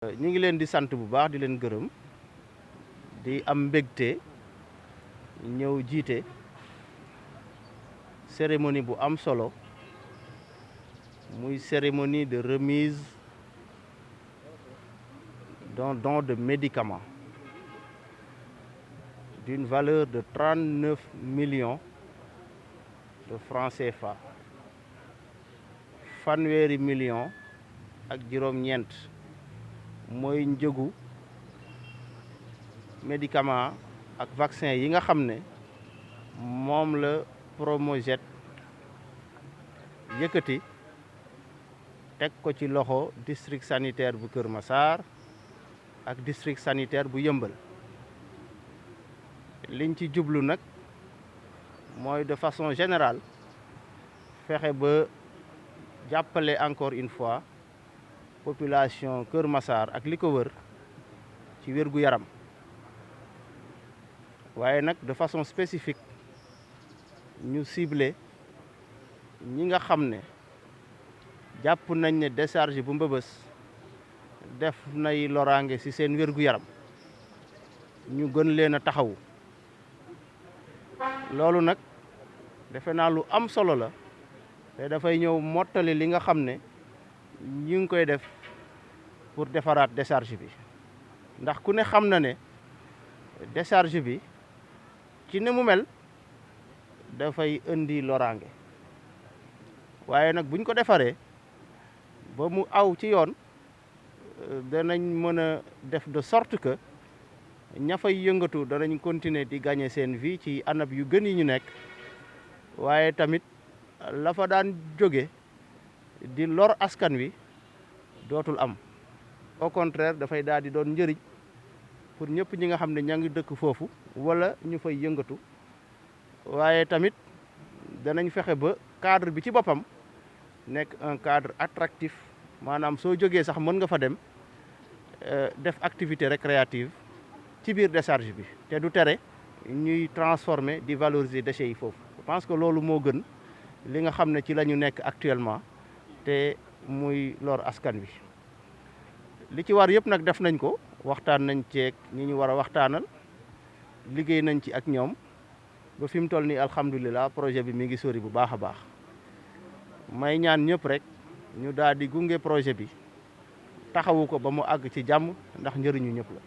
ñu ngi leen di sant bu baax di leen gërëm di am mbégte ñëw jiite cérémonie bu am solo muy cérémonie de remise d'un don de médicaments d'une valeur de 39 millions de francs CFA fanweeri millions ak juróom-ñeent mooy njëgu médicament ak vaccin yi nga xam ne moom la Promojet yëkkati teg ko ci loxo district sanitaire bu Kër Massar ak district sanitaire bu Yëmbal liñ ci jublu nag mooy de façon générale fexe ba jàppale encore une fois population Kër Massar ak li ko wër ci wérgu yaram waaye nag de façon spécifique ñu ciblé ñi nga xam ne jàpp nañ ne décharge bu Mbëbës def nay loraange ci seen wérgu yaram ñu gën leen a taxawu loolu nag defe naa lu am solo la te dafay ñëw mottali li nga xam ne ñu ngi koy def pour defaraat décharge bi ndax ku ne xam na ne décharge bi ci ne mu mel dafay indi loraange waaye nag buñ ko defaree ba mu aw ci yoon danañ mën a def de sorte que ña fay yëngatu danañ continuer di gagner seen vie ci anam yu gën yi ñu nekk waaye tamit la fa daan jóge di lor askan wi dootul am au contraire dafay daal di doon njëriñ pour ñëpp ñi nga xam ne ña ngi dëkk foofu wala ñu fay yëngatu waaye tamit danañ fexe ba cadre bi ci boppam nekk un cadre attractif maanaam soo jógee sax mën nga fa dem def activité récréative ci biir décharge bi te du tere ñuy transformer di valoriser déchets yi foofu je pense que loolu moo gën li nga xam ne ci la ñu nekk actuellement te muy lor askan wi li ci war yëpp nag def nañ ko waxtaan nañ ceeg ñi ñu war a waxtaanal liggéey nañ ci ak ñoom ba fi mu toll nii alhamdulilah projet bi mi ngi sori bu baax a baax may ñaan ñëpp rek ñu daal di gunge projet bi taxawu ko ba mu àgg ci jàmm ndax njëriñu ñëpp la.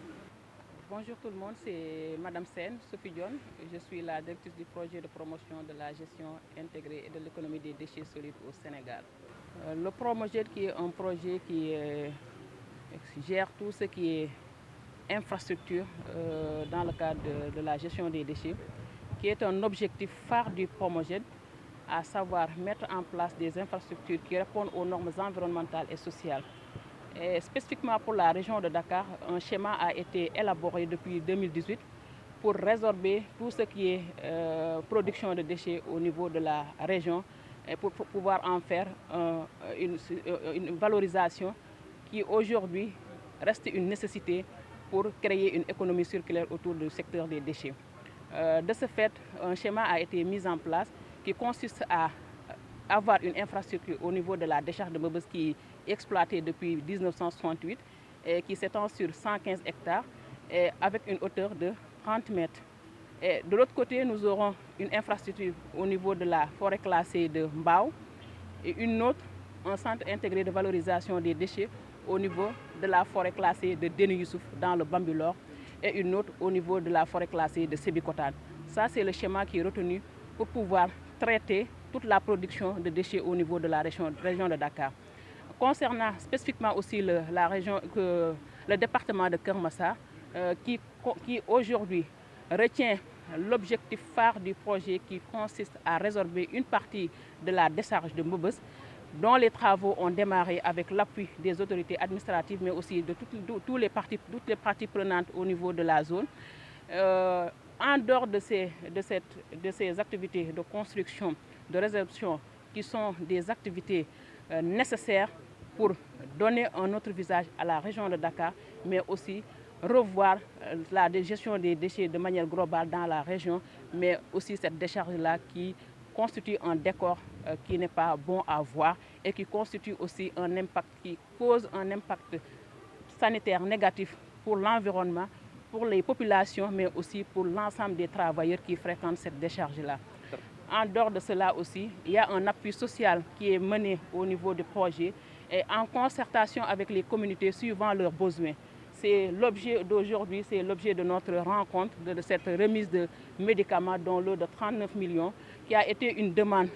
Bonjour tout le monde, c'est Madame Sen, Sophie Dione. Je suis la directrice du projet de promotion de la gestion intégrée et de l'économie des déchets solides au Sénégal. Le Promojet qui est un projet qui gère tout ce qui est infrastructure dans le cadre de la gestion des déchets, qui est un objectif phare du Promojet, à savoir mettre en place des infrastructures qui répondent aux normes environnementales et sociales. Et spécifiquement pour la région de Dakar, un schéma a été élaboré depuis 2018 pour résorber tout ce qui est production de déchets au niveau de la région et pour pouvoir en faire une valorisation qui aujourd'hui reste une nécessité pour créer une économie circulaire autour du secteur des déchets. De ce fait, un schéma a été mis en place qui consiste à avoir une infrastructure au niveau de la décharge de Mbëbës qui est exploitée depuis 1968 et qui s'étend sur 115 hectares et avec une hauteur de 30 mètres. Et de l'autre côté, nous aurons une infrastructure au niveau de la forêt classée de Mbao et une autre, un centre intégré de valorisation des déchets au niveau de la forêt classée de Déni Youssouf dans le Bambilor et une autre au niveau de la forêt classée de Sébikotane. Ça, c'est le schéma qui est retenu pour pouvoir traiter toute la production de déchets au niveau de la région de Dakar. Concernant spécifiquement aussi le département de Kër Massar, qui aujourd'hui retient l'objectif phare du projet qui consiste à résorber une partie de la décharge de Mbëbës, dont les travaux ont démarré avec l'appui des autorités administratives, mais aussi de toutes les parties prenantes au niveau de la zone. En dehors de ces activités de construction, de résorption, qui sont des activités nécessaires pour donner un autre visage à la région de Dakar, mais aussi revoir la gestion des déchets de manière globale dans la région, mais aussi cette décharge-là qui constitue un décor qui n'est pas bon à voir et qui constitue aussi un impact, qui cause un impact sanitaire négatif pour l'environnement, pour les populations, mais aussi pour l'ensemble des travailleurs qui fréquentent cette décharge-là. En dehors de cela aussi, il y a un appui social qui est mené au niveau du projet et en concertation avec les communautés suivant leurs besoins. C'est l'objet d'aujourd'hui, c'est l'objet de notre rencontre, de cette remise de médicaments dont lot de 39 millions, qui a été une demande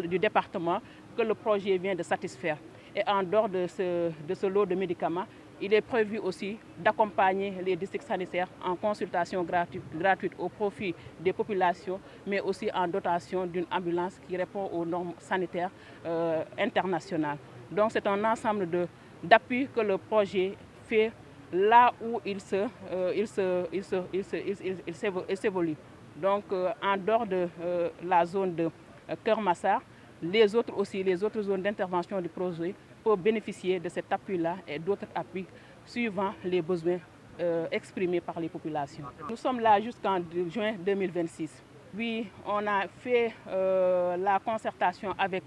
du département que le projet vient de satisfaire. Et en dehors de ce lot de médicaments, il est prévu aussi d'accompagner les districts sanitaires en consultation gratuite au profit des populations, mais aussi en dotation d'une ambulance qui répond aux normes sanitaires internationales. Donc c'est un ensemble d'appuis que le projet fait là où il s'évolue. Donc en dehors de la zone de Keur Massar, les autres zones d'intervention du projet peuvent bénéficier de cet appui-là et d'autres appuis suivant les besoins exprimés par les populations. Nous sommes là jusqu'en juin 2026. Oui, on a fait la concertation avec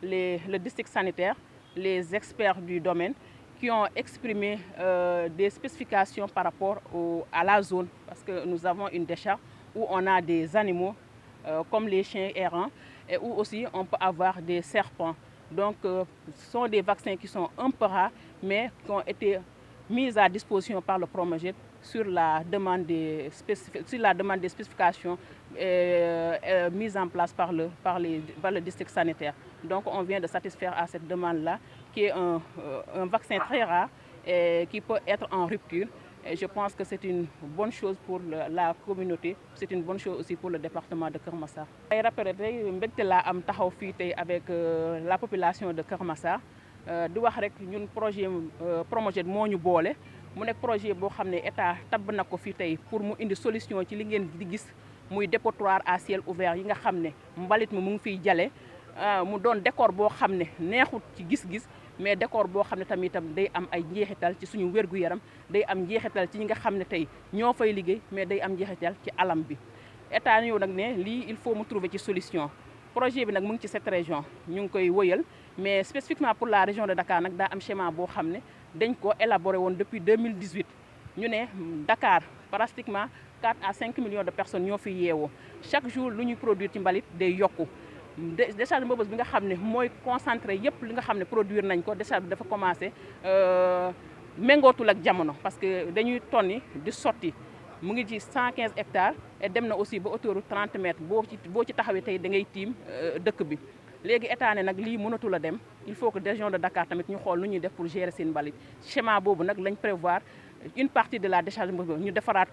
le district sanitaire, les experts du domaine, qui ont exprimé des spécifications par rapport à la zone, parce que nous avons une décharge où on a des animaux comme les chiens errants et où aussi on peut avoir des serpents. Donc ce sont des vaccins qui sont un peu rares, mais qui ont été mis à disposition par le Promojet sur la demande des spécifications mises en place par le district sanitaire. Donc on vient de satisfaire à cette demande-là, qui est un vaccin très rare et qui peut être en rupture. Et je pense que c'est une bonne chose pour la communauté, c'est une bonne chose aussi pour le département de Keur Massar. ay rappelé tey mbégte laa am taxaw fii tey avec la population de Keur Massar di wax rek ñun projet Promojet moo ñu boole mu nekk projet boo xam ne état tabb na ko fii tey pour mu indi solution ci li ngeen di gis muy dépotoir à ciel ouvert yi nga xam ne mbalit mi mu ngi fiy jale mu doon décor boo xam ne neexut ci gis-gis, mais décor boo xam ne tamitam day am ay njeexital ci suñu wér-gu-yaram, day am njeexital ci ñi nga xam ne tey ñoo fay liggéey, mais day am njeexital ci alam bi. État ñëw nag ne lii il faut mu trouver ci solution. Projet bi nag mu ngi ci cette région ñu ngi koy wëyal, mais spécifiquement pour la région de Dakar nag daa am schéma boo xam ne dañ ko élaboré woon depuis 2018. ñu ne Dakar pratiquement 4 à 5 millions de personnes ñoo fi yeewoo, chaque jour lu ñuy produire ci mbalit day yokku. Décharge Mbeubeuss bi nga xam ne mooy concentré yëpp li nga xam ne produire nañ ko, décharge bi dafa commencé méngootul ak jamono, parce que dañuy tonni di sotti mu ngi ci 115 hectares et dem na aussi ba hauteur 30 mètres boo ci taxawee tey da ngay tiim dëkk bi. Léegi état ne nag lii mënatul a dem, il faut que région de Dakar tamit ñu xool nu ñuy def pour gérer seen mbalit. Schéma boobu nag lañ prévoir une partie de la décharge Mbeubeuss ñu defaraat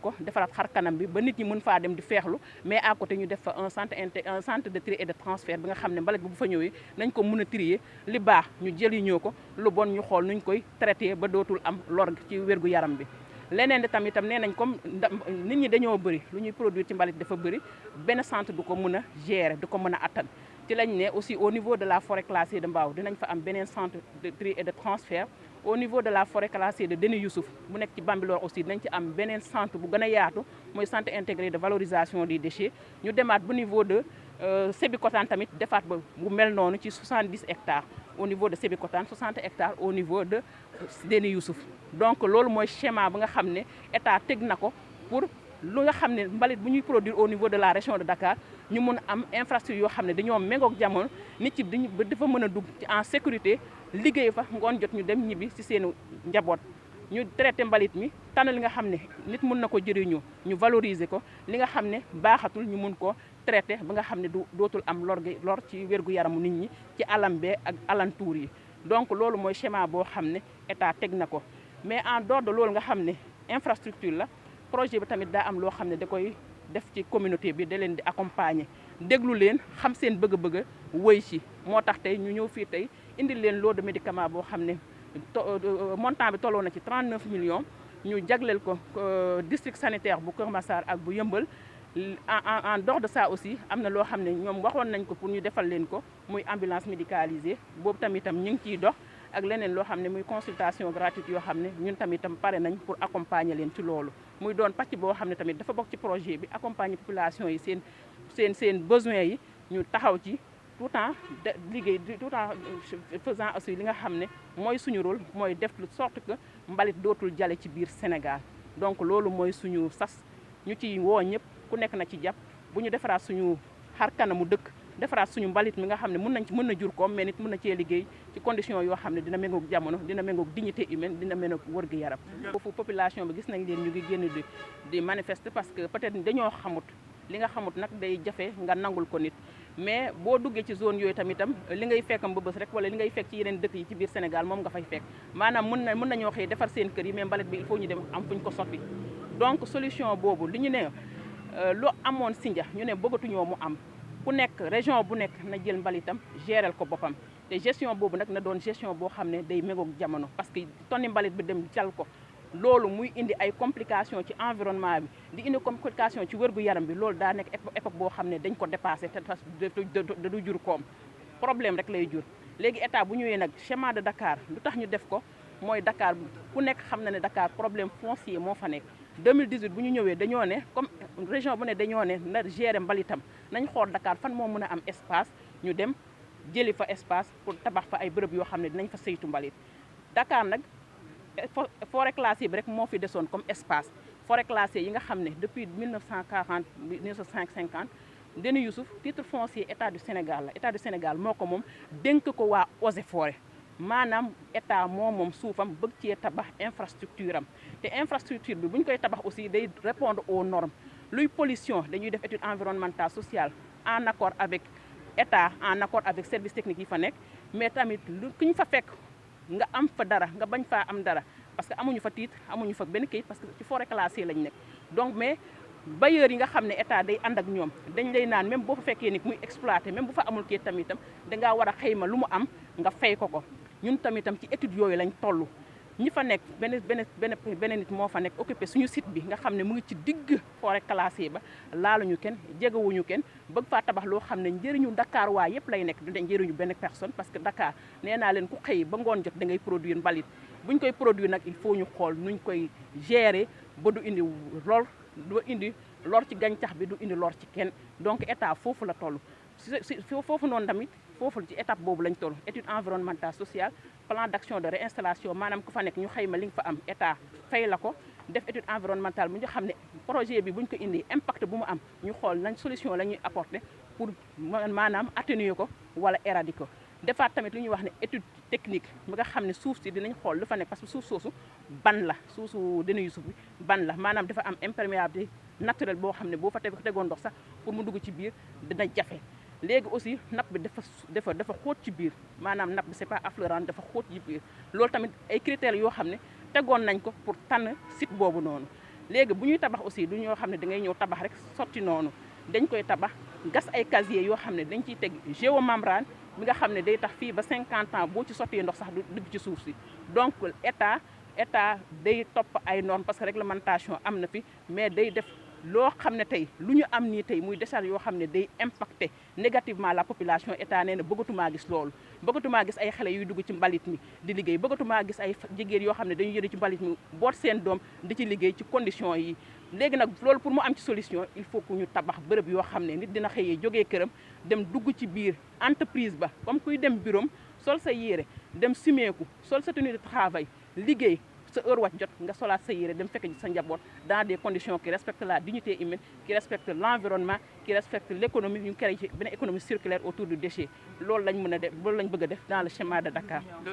xar kanam bi ba nit ñi mën faa dem di feexlu, mais à côté ñu def fa un centre de tri et de transfert bi nga xam ne mbalit bi bu fa ñëwee nañ ko mën a trier, li baax ñu jëriñoo ko, lu bon ñu xool nuñ koy traité ba dootul am lor ci wérgu yaram bi. Leneen tamitam nee nañ comme nit ñi dañoo bëri lu ñuy produire ci mbalit dafa bëri, benn centre du ko mën a gérer, du ko mën a attan. ci lañ ne aussi au niveau de la forêt classée de Mbao dinañ fa am beneen centre de tri et de transfert. Au niveau de la forêt classée de Déni Youssouf bu nekk ci Bambilor aussi dinañ ci am beneen centre bu gën a yaatu, mooy centre intégré de valorisation des déchets. Ñu demaat bu niveau de Sébikotane tamit defaat ba bu mel noonu ci 70 hectares au niveau de Sébikotane, 60 hectares au niveau de Déni Youssouf. Donc loolu mooy schéma bi nga xam ne état teg na ko pour lu nga xam ne mbalit bu ñuy produire au niveau de la région de Dakar ñu mun am infrastructure yoo xam ne dañoo méngoog jamono, nit ci dafa mën a dugg ci en sécurité, liggéey fa ngoon jot ñu dem ñibbi ci seen njaboot. Ñu traité mbalit mi tànn li nga xam ne nit mun na ko jëriñoo, ñu valoriser ko, li nga xam ne baaxatul ñu mun ko traité ba nga xam ne dootul am lor ci wérgu yaramu nit ñi ci alam bee ak alentour yi. Donc loolu mooy schéma boo xam ne état teg na ko, mais en dehors de loolu nga xam ne infrastructure la, projet bi tamit daa am loo xam ne da koy def ci communauté bi, da leen di accompagner, déglu leen, xam seen bëgg-bëgg wëy ci. Moo tax tey ñu ñëw fii tey indi leen lot de médicament boo xam ne montant bi tolloo na ci 39 millions, ñu jagleel ko district sanitaire bu Keur Massar ak bu Yeumbeul. En dehors de ça aussi am na loo xam ne ñoom waxoon nañ ko pour ñu defal leen ko, muy ambulance médicalisée, boobu tamitam ñu ngi ciy dox, ak leneen loo xam ne muy consultation gratuite yoo xam ne ñun tamitam pare nañ pour accompagner leen ci loolu. Muy doon pàcc boo xam ne tamit dafa bokk ci projet bi, accompagner population yi seen besoins yi, ñu taxaw ci tout en liggéey tout en faisant aussi li nga xam ne mooy suñu rôle, mooy def de sorte que mbalit dootul jale ci biir Sénégal donc loolu mooy suñu sas ñu ci woo ñëpp ku nekk na ci jàpp bu ñu defaraat suñu xar kanamu dëkk defaraat suñu mbalit mi nga xam ne mën na jur koom mais nit mën na cee liggéey ci condition yoo xam ne dina méngoog jamono dina méngoog dignité humaine dina méngoog wër-gu-yaram foofu population bi gis nañ leen ñu ngi génn di manifester parce que peut-être dañoo xamut li nga xamut nag day jafe nga nangul ko nit mais boo duggee ci zone yooyu tamitam li ngay fekk Mbëbës rek wala li ngay fekk ci yeneen dëkk yi ci biir Sénégal moom nga fay fekk maanaam mën nañoo xëy defar seen kër yi mais mbalit bi il faut ñu dem am fu ñu ko sotti donc solution boobu li ñu ne lu amoon Sindia ñu ne bëggatuñoo mu am ku nekk région bu nekk na jël mbalitam gérer ko boppam te gestion boobu nag na doon gestion boo xam ne day méngoog jamono parce que tonni mbalit bi dem jal ko loolu muy indi ay complications ci environnement bi di indi complication ci wér-gu-yaram bi loolu daa nekk époque boo xam ne dañ ko dépassé te da du jur koom problème rek lay jur léegi état bu ñëwee nag schéma de Dakar lu tax ñu def ko mooy Dakar ku nekk xam na ne Dakar problème foncier moo fa nekk 2018 bu ñu ñëwee dañoo ne comme région bu ne dañoo ne na gérer mbalitam nañ xool Dakar fan moo mën a am espace ñu dem jëli fa espace pour tabax fa ay bërëb yoo xam ne dinañ fa saytu mbalit Dakar nag forêt classée bi rek moo fi desoon comme espace forêt classée yi nga xam ne depuis 1940 1950 Déni Youssouf titre foncier état du Sénégal la état du Sénégal moo ko moom dénk ko waa Eaux et Forêts maanaam état moom suufam bëgg cee tabax infrastructure am te infrastructure bi bu ñu koy tabax aussi day répondre aux normes luy pollution dañuy def étude environnementale sociale en accord avec état en accord avec service technique yi fa nekk mais tamit lu ku ñu fa fekk nga am fa dara nga bañ faa am dara parce que amuñu fa titre amuñu fa benn kayit parce que ci forêt classée lañ nekk donc mais bailleurs yi nga xam ne état day ànd ak ñoom dañ lay naan même boo fa fekkee nit muy exploité même bu fa amul kayit tamitam dangaa war a xayma lu mu am nga fay ko ñun tamitam ci étude yooyu lañ toll ñi fa nekk benn nit moo fa nekk occupé suñu site bi nga xam ne mu ngi ci digg forêt classée ba laaluñu kenn jegewuñu kenn bëgg faa tabax loo xam ne njëriñu Dakar waa yëpp lay nekk du njëriñu benn personne parce que Dakar nee naa leen ku xëy ba ngoon jot da ngay produire mbalit buñ koy produire nag il faut ñu xool nuñ koy gérer ba du indi lor ci gàncax bi du indi lor ci kenn donc état foofu la toll foofu noonu tamit foofu ci étape boobu lañ toll étude environnementale sociale plan d'action de réinstallation maanaam ku fa nekk ñu xayma li nga fa am état fay la ko def étude environnementale bu ñu xam ne projet bi buñ ko indi impact bu mu am ñu xool nañ solution la ñuy apporter pour maanaam atténuer ko wala éradiquer ko defaat tamit lu ñuy wax ne étude technique bi nga xam ne suuf si dinañ xool lu fa nekk parce que suuf soosu ban la suufu Déni Youssouf bi ban la maanaam dafa am imperméabilité naturelle boo xam ne boo fa tegoon ndox sax pour mu dugg ci biir dina jafe léegi aussi nappe bi dafa xóot ci biir maanaam nappe bi c'est pas affleurant dafa xóot ci biir loolu tamit ay critères yoo xam ne tegoon nañ ko pour tànn site boobu noonu léegi bu ñuy tabax aussi du ñoo xam ne da ngay ñëw tabax rek sotti noonu dañ koy tabax gas ay casier yoo xam ne dañ ciy teg géomembrane bi nga xam ne day tax fii ba 50 ans boo ci sottee ndox sax du dugg ci suuf si donc état day topp ay normes parce que réglementation am na fi mais day def loo xam ne tey lu ñu am nii tey muy décharge yoo xam ne day impacter négativement la population état nee na bëggatumaa gis loolu bëggatumaa gis ay xale yuy dugg ci mbalit mi di liggéey bëggatumaa gis ay jigéen yoo xam ne dañuy yëre ci mbalit mi boot seen doom di ci liggéey ci condition yi léegi nag loolu pour mu am ci solution il faut que ñu tabax bërëb yoo xam ne nit dina xëyee jógee këram dem dugg ci biir entreprise ba comme kuy dem bureau sol sa yére dem simeeku sol sa tenue de travail liggéey sa heure wàcc jot nga solaat sa yére dem fekk sa njaboot dans des conditions qui respectent la dignité humaine qui respectent l'environnement qui respectent l'économie ñu créé ci benn économie circulaire autour du déchet loolu lañ mën a def loolu lañ bëgg a def dans le schéma de Dakar